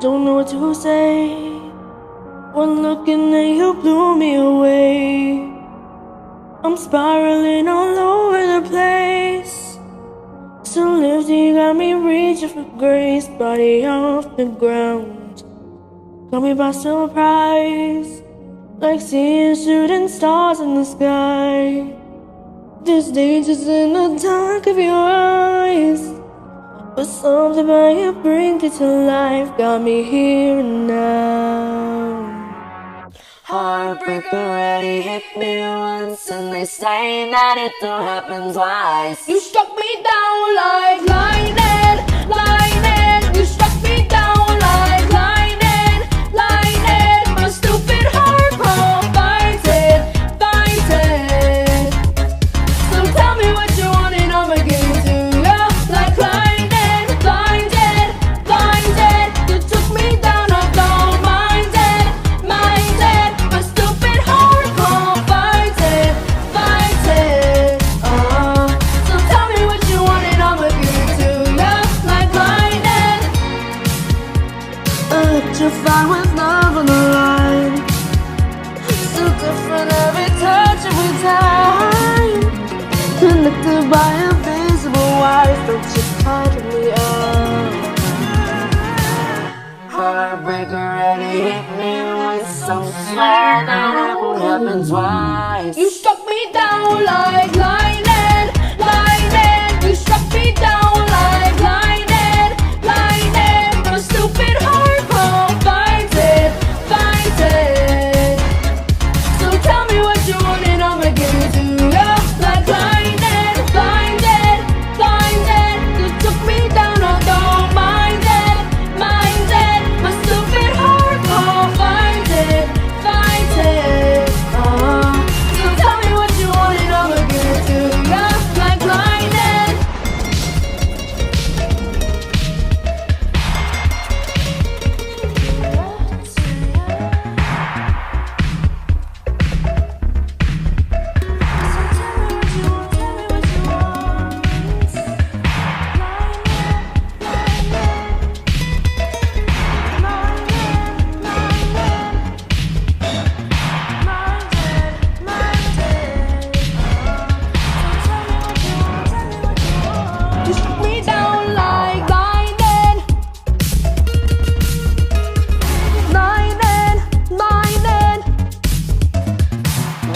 Don't know what to say. One look and then you blew me away. I'm spiraling all over the place. So lifting, got me reaching for grace. Body off the ground, caught me by surprise, like seeing shooting stars in the sky. There's dangers in the dark of your eyes, but something about you bring it to life. Got me here and now. Heartbreak already hit me once, and they say that it don't happen twice. You struck me down like lightning, lightning. You struck me down like lightning, lightning. My stupid heart won't fight it, fight it. So tell me what you want and I'ma give it to you. Like lightning, blinded, blinded. You took me down, I don't mind it, mind it. My stupid heart won't fight it, fight it. So tell me what you want and I'ma give it to you. Like lightning, electrified with love on the line. So different every touch, every time. Connected by invisible wires, don't you cut me off. Heartbreak already hit me once, so swear that it won't happen twice. You struck me down like lightning, lightning. You struck me down like lightning, lightning. My stupid heart won't fight it, fight it. So tell me what you want and I'ma give it to you. Like lightning, blinded, blinded. You took me down, I don't mind it, mind it. My stupid heart won't fight it, fight it. So tell me what you want and I'ma give it to you. Like lightning. You struck me down like lightning, lightning, lightning,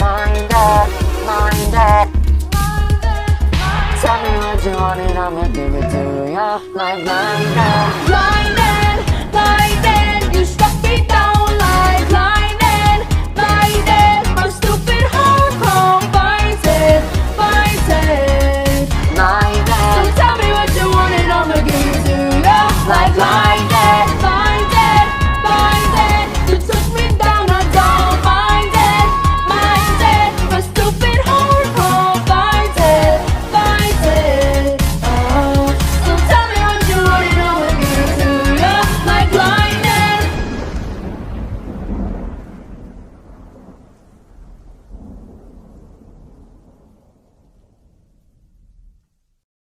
Minded, minded. Tell me what you want and I'ma give it to you. Like lightning. lightning.